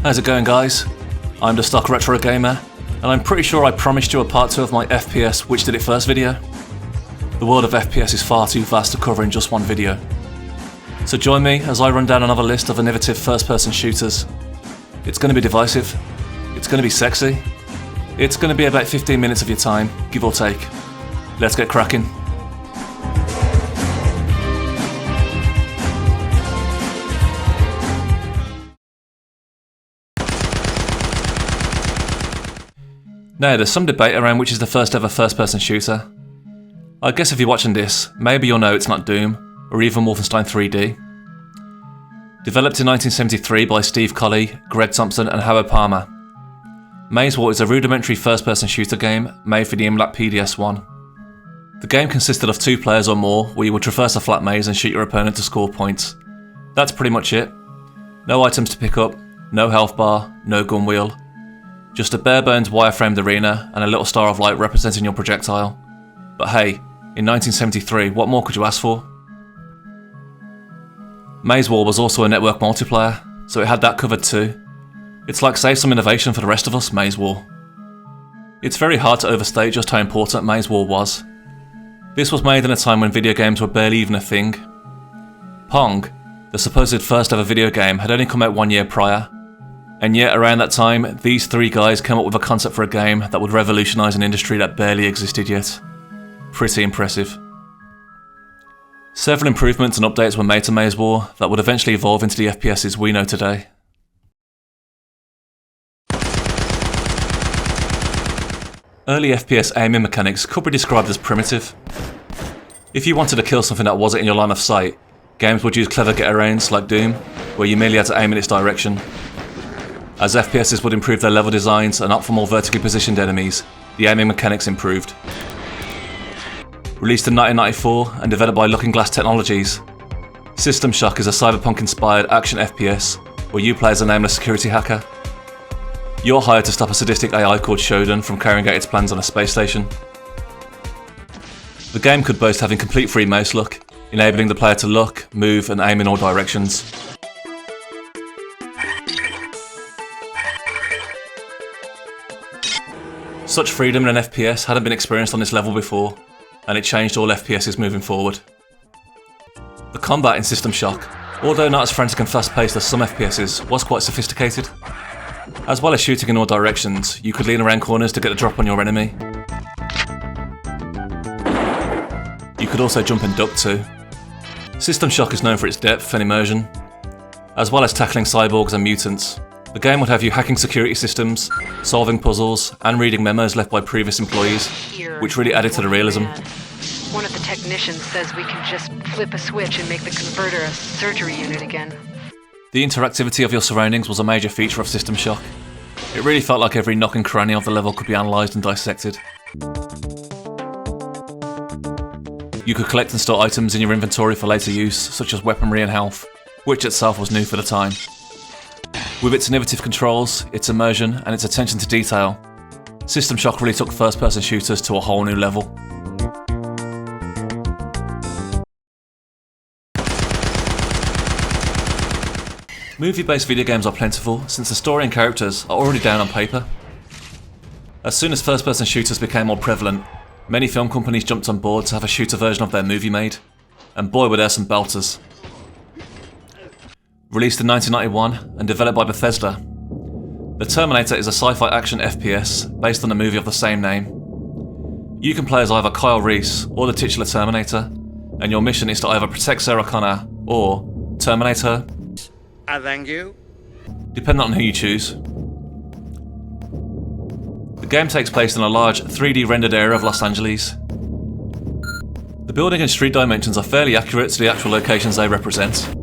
How's it going, guys? I'm the Stock Retro Gamer, and I'm pretty sure I promised you a part 2 of my FPS Which Did It First video. The world of FPS is far too vast to cover in just one video. So join me as I run down another list of innovative first-person shooters. It's going to be divisive, it's going to be sexy, it's going to be about 15 minutes of your time, give or take. Let's get cracking. Now, there's some debate around which is the first ever first-person shooter. I guess if you're watching this, maybe you'll know it's not Doom, or even Wolfenstein 3D. Developed in 1973 by Steve Colley, Greg Thompson and Howard Palmer, Maze War is a rudimentary first-person shooter game made for the IMLAC PDS-1. The game consisted of 2 players or more, where you would traverse a flat maze and shoot your opponent to score points. That's pretty much it. No items to pick up, no health bar, no gun wheel. Just a bare-bones wireframed arena and a little star of light representing your projectile. But hey, in 1973, what more could you ask for? Maze War was also a network multiplayer, so it had that covered too. It's like save some innovation for the rest of us, Maze War. It's very hard to overstate just how important Maze War was. This was made in a time when video games were barely even a thing. Pong, the supposed first ever video game, had only come out 1 year prior. And yet, around that time, these 3 guys came up with a concept for a game that would revolutionise an industry that barely existed yet. Pretty impressive. Several improvements and updates were made to Maze War that would eventually evolve into the FPSs we know today. Early FPS aiming mechanics could be described as primitive. If you wanted to kill something that wasn't in your line of sight, games would use clever get-arounds like Doom, where you merely had to aim in its direction. As FPSs would improve their level designs and opt for more vertically positioned enemies, the aiming mechanics improved. Released in 1994 and developed by Looking Glass Technologies, System Shock is a cyberpunk-inspired action FPS where you play as a nameless security hacker. You're hired to stop a sadistic AI called Shodan from carrying out its plans on a space station. The game could boast having complete free mouse look, enabling the player to look, move and aim in all directions. Such freedom in an FPS hadn't been experienced on this level before, and it changed all FPSs moving forward. The combat in System Shock, although not as frantic and fast-paced as some FPSs, was quite sophisticated. As well as shooting in all directions, you could lean around corners to get a drop on your enemy. You could also jump and duck too. System Shock is known for its depth and immersion. As well as tackling cyborgs and mutants, the game would have you hacking security systems, solving puzzles, and reading memos left by previous employees, which really added to the realism. One of the technicians says we can just flip a switch and make the converter a surgery unit again. The interactivity of your surroundings was a major feature of System Shock. It really felt like every nook and cranny of the level could be analysed and dissected. You could collect and store items in your inventory for later use, such as weaponry and health, which itself was new for the time. With its innovative controls, its immersion, and its attention to detail, System Shock really took first-person shooters to a whole new level. Movie-based video games are plentiful, since the story and characters are already down on paper. As soon as first-person shooters became more prevalent, many film companies jumped on board to have a shooter version of their movie made, and boy were there some belters. Released in 1991 and developed by Bethesda, the Terminator is a sci-fi action FPS based on the movie of the same name. You can play as either Kyle Reese or the titular Terminator, and your mission is to either protect Sarah Connor or terminate her. I thank you. Depending on who you choose. The game takes place in a large 3D rendered area of Los Angeles. The building and street dimensions are fairly accurate to the actual locations they represent.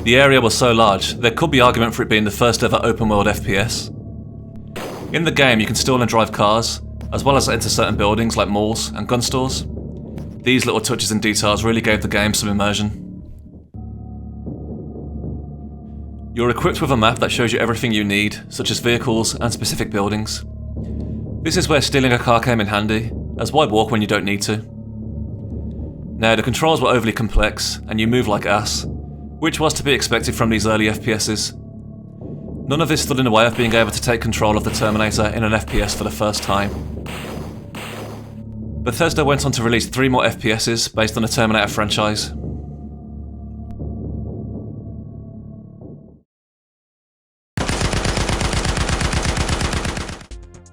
The area was so large, there could be argument for it being the first ever open world FPS. In the game you can steal and drive cars, as well as enter certain buildings like malls and gun stores. These little touches and details really gave the game some immersion. You're equipped with a map that shows you everything you need, such as vehicles and specific buildings. This is where stealing a car came in handy, as why walk when you don't need to? Now, the controls were overly complex, and you move like ass, which was to be expected from these early FPSs. None of this stood in the way of being able to take control of the Terminator in an FPS for the first time. Bethesda went on to release 3 more FPSs based on the Terminator franchise.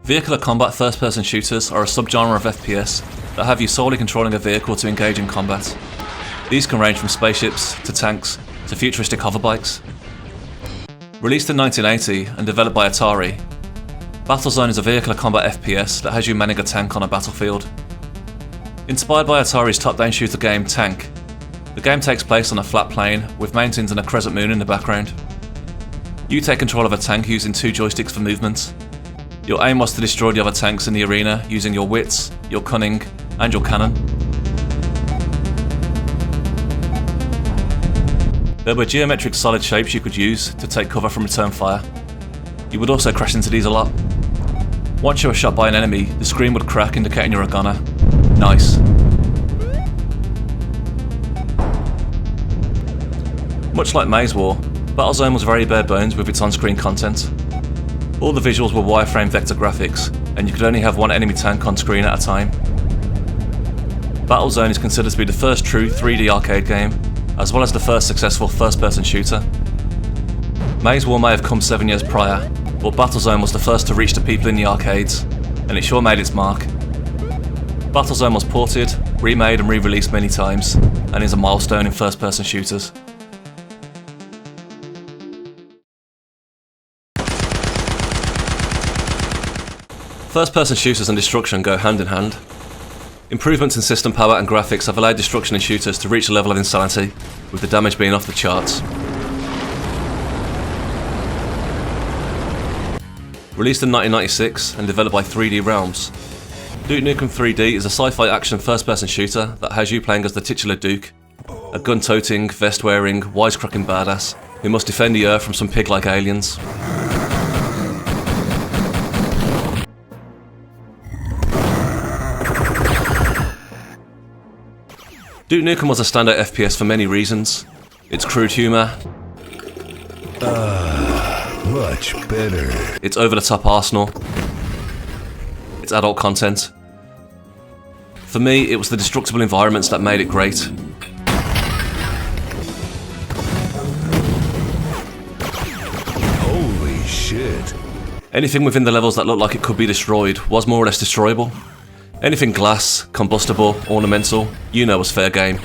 Vehicular combat first-person shooters are a subgenre of FPS that have you solely controlling a vehicle to engage in combat. These can range from spaceships, to tanks, to futuristic hoverbikes. Released in 1980 and developed by Atari, Battlezone is a vehicular combat FPS that has you manning a tank on a battlefield. Inspired by Atari's top-down shooter game Tank, the game takes place on a flat plain with mountains and a crescent moon in the background. You take control of a tank using 2 joysticks for movement. Your aim was to destroy the other tanks in the arena using your wits, your cunning, and your cannon. There were geometric solid shapes you could use to take cover from return fire. You would also crash into these a lot. Once you were shot by an enemy, the screen would crack indicating you're a gunner. Nice. Much like Maze War, Battlezone was very bare bones with its on-screen content. All the visuals were wireframe vector graphics, and you could only have one enemy tank on screen at a time. Battlezone is considered to be the first true 3D arcade game, as well as the first successful first-person shooter. Maze War may have come 7 years prior, but Battlezone was the first to reach the people in the arcades, and it sure made its mark. Battlezone was ported, remade and re-released many times, and is a milestone in first-person shooters. First-person shooters and destruction go hand in hand. Improvements in system power and graphics have allowed destruction in shooters to reach a level of insanity, with the damage being off the charts. Released in 1996 and developed by 3D Realms, Duke Nukem 3D is a sci-fi action first-person shooter that has you playing as the titular Duke, a gun-toting, vest-wearing, wisecracking badass who must defend the Earth from some pig-like aliens. Duke Nukem was a standout FPS for many reasons. Its crude humour, much better. Its over-the-top arsenal, its adult content. For me, it was the destructible environments that made it great. Holy shit. Anything within the levels that looked like it could be destroyed was more or less destroyable. Anything glass, combustible, ornamental, you know was fair game.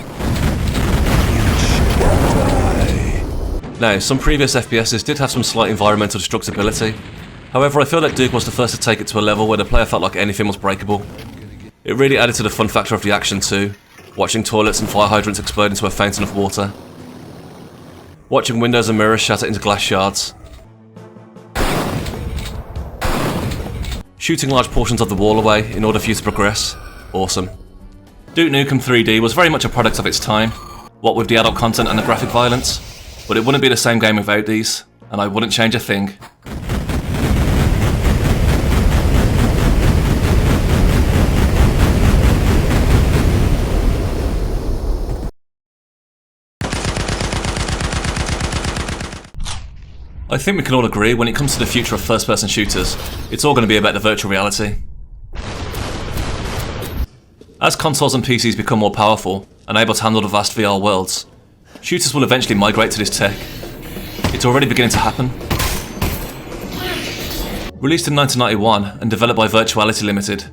Now, some previous FPSs did have some slight environmental destructibility. However, I feel that Duke was the first to take it to a level where the player felt like anything was breakable. It really added to the fun factor of the action too, watching toilets and fire hydrants explode into a fountain of water. Watching windows and mirrors shatter into glass shards. Shooting large portions of the wall away in order for you to progress. Awesome. Duke Nukem 3D was very much a product of its time, what with the adult content and the graphic violence, but it wouldn't be the same game without these, and I wouldn't change a thing. I think we can all agree when it comes to the future of first-person shooters, it's all going to be about the virtual reality. As consoles and PCs become more powerful and able to handle the vast VR worlds, shooters will eventually migrate to this tech. It's already beginning to happen. Released in 1991 and developed by Virtuality Limited,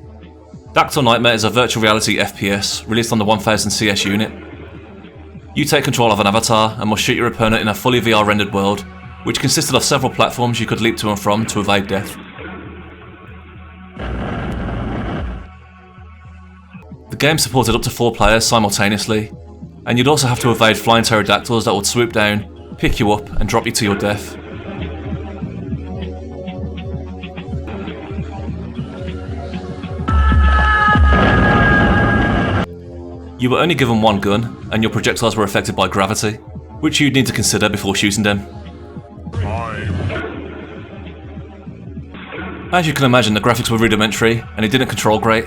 Daor Nightmare is a virtual reality FPS released on the 1000 CS unit. You take control of an avatar and must shoot your opponent in a fully VR rendered world, which consisted of several platforms you could leap to and from to evade death. The game supported up to 4 players simultaneously, and you'd also have to evade flying pterodactyls that would swoop down, pick you up, and drop you to your death. You were only given one gun, and your projectiles were affected by gravity, which you'd need to consider before shooting them. As you can imagine, the graphics were rudimentary, and it didn't control great.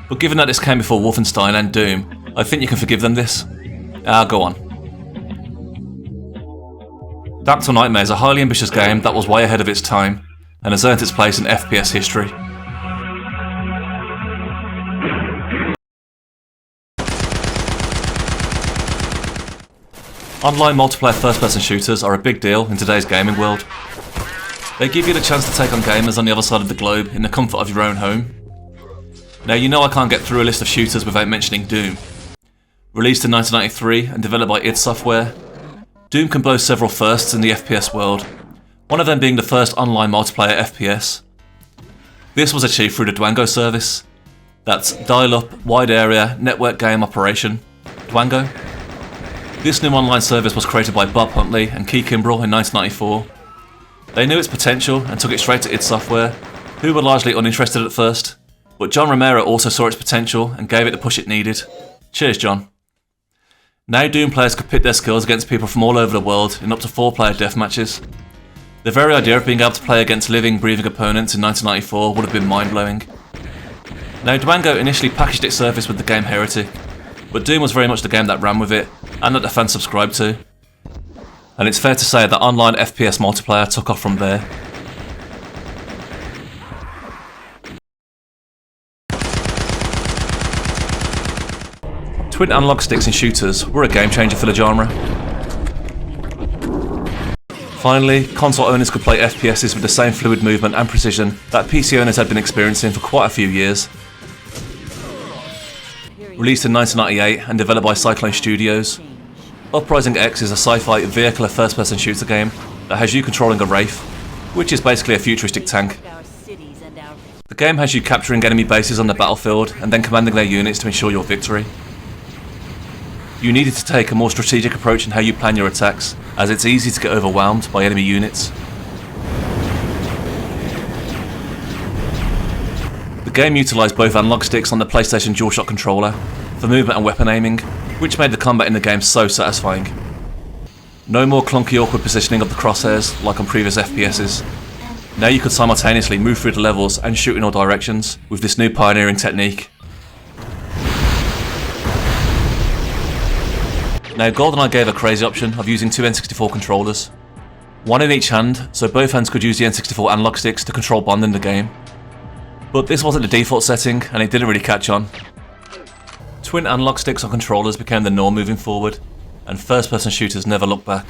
But given that this came before Wolfenstein and Doom, I think you can forgive them this. Go on. Daor Nightmare is a highly ambitious game that was way ahead of its time, and has earned its place in FPS history. Online multiplayer first-person shooters are a big deal in today's gaming world. They give you the chance to take on gamers on the other side of the globe in the comfort of your own home. Now you know I can't get through a list of shooters without mentioning Doom. Released in 1993 and developed by id Software, Doom can boast several firsts in the FPS world, one of them being the first online multiplayer FPS. This was achieved through the Dwango service. That's dial-up, wide area, network game operation, Dwango. This new online service was created by Bob Huntley and Key Kimbrell in 1994. They knew its potential and took it straight to id Software, who were largely uninterested at first, but John Romero also saw its potential and gave it the push it needed. Cheers, John. Now Doom players could pit their skills against people from all over the world in up to 4-player deathmatches. The very idea of being able to play against living, breathing opponents in 1994 would have been mind-blowing. Now Dwango initially packaged its service with the game Heretic, but Doom was very much the game that ran with it, and that the fans subscribed to. And it's fair to say that online FPS multiplayer took off from there. Twin analog sticks in shooters were a game changer for the genre. Finally, console owners could play FPSs with the same fluid movement and precision that PC owners had been experiencing for quite a few years. Released in 1998 and developed by Cyclone Studios, Uprising X is a sci-fi vehicular first-person shooter game that has you controlling a Wraith, which is basically a futuristic tank. The game has you capturing enemy bases on the battlefield and then commanding their units to ensure your victory. You needed to take a more strategic approach in how you plan your attacks, as it's easy to get overwhelmed by enemy units. The game utilised both analog sticks on the PlayStation DualShock controller for movement and weapon aiming, which made the combat in the game so satisfying. No more clunky awkward positioning of the crosshairs like on previous FPSs. Now you could simultaneously move through the levels and shoot in all directions with this new pioneering technique. Now GoldenEye gave a crazy option of using two N64 controllers. One in each hand, so both hands could use the N64 analog sticks to control Bond in the game. But this wasn't the default setting and it didn't really catch on. Twin analog sticks on controllers became the norm moving forward, and first-person shooters never looked back.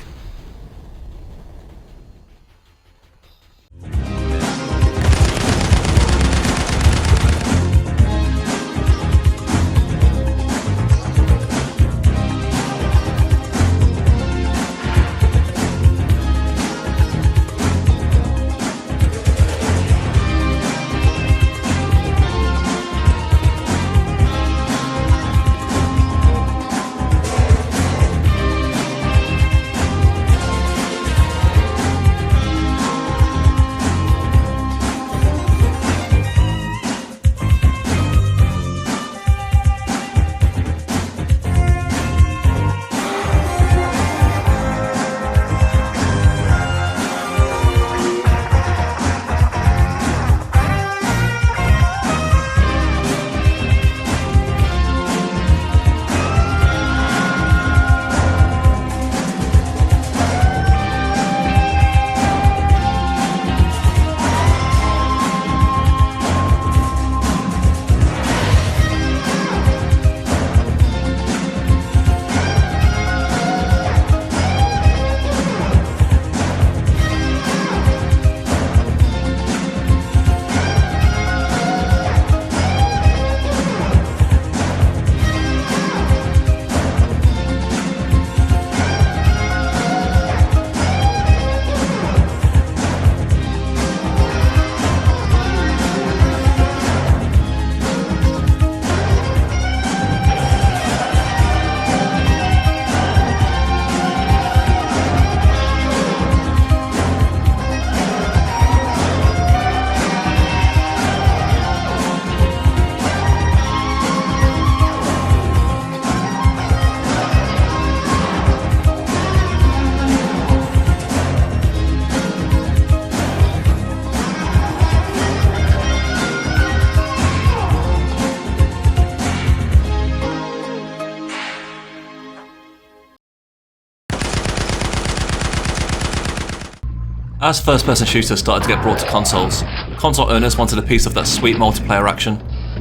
As first-person shooters started to get brought to consoles, console owners wanted a piece of that sweet multiplayer action,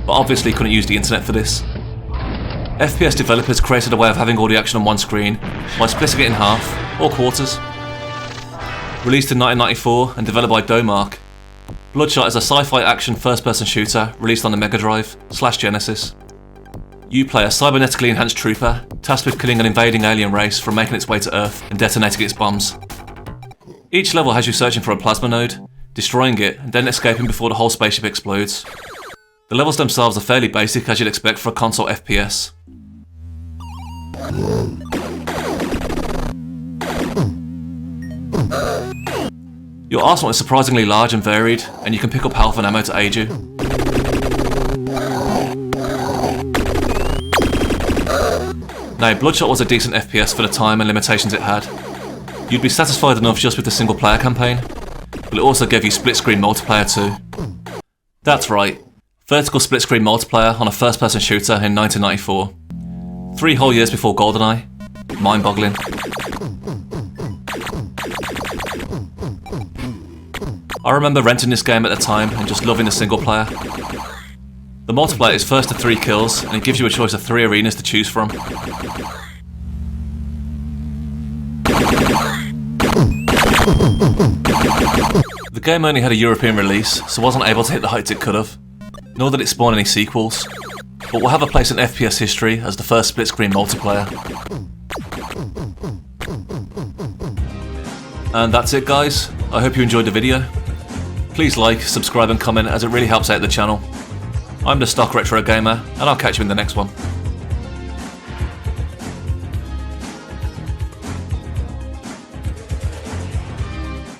but obviously couldn't use the internet for this. FPS developers created a way of having all the action on one screen by splitting it in half, or quarters. Released in 1994 and developed by Daor, Bloodshot is a sci-fi action first-person shooter released on the Mega Drive/Genesis. You play a cybernetically enhanced trooper tasked with killing an invading alien race from making its way to Earth and detonating its bombs. Each level has you searching for a plasma node, destroying it, and then escaping before the whole spaceship explodes. The levels themselves are fairly basic as you'd expect for a console FPS. Your arsenal is surprisingly large and varied, and you can pick up health and ammo to aid you. Now, Bloodshot was a decent FPS for the time and limitations it had. You'd be satisfied enough just with the single player campaign, but it also gave you split screen multiplayer too. That's right, vertical split screen multiplayer on a first person shooter in 1994. 3 whole years before GoldenEye. Mind boggling. I remember renting this game at the time and just loving the single player. The multiplayer is first to 3 kills and it gives you a choice of 3 arenas to choose from. The game only had a European release, so wasn't able to hit the heights it could have, nor did it spawn any sequels, but will have a place in FPS history as the first split-screen multiplayer. And that's it guys, I hope you enjoyed the video. Please like, subscribe and comment as it really helps out the channel. I'm the Stock Retro Gamer, and I'll catch you in the next one.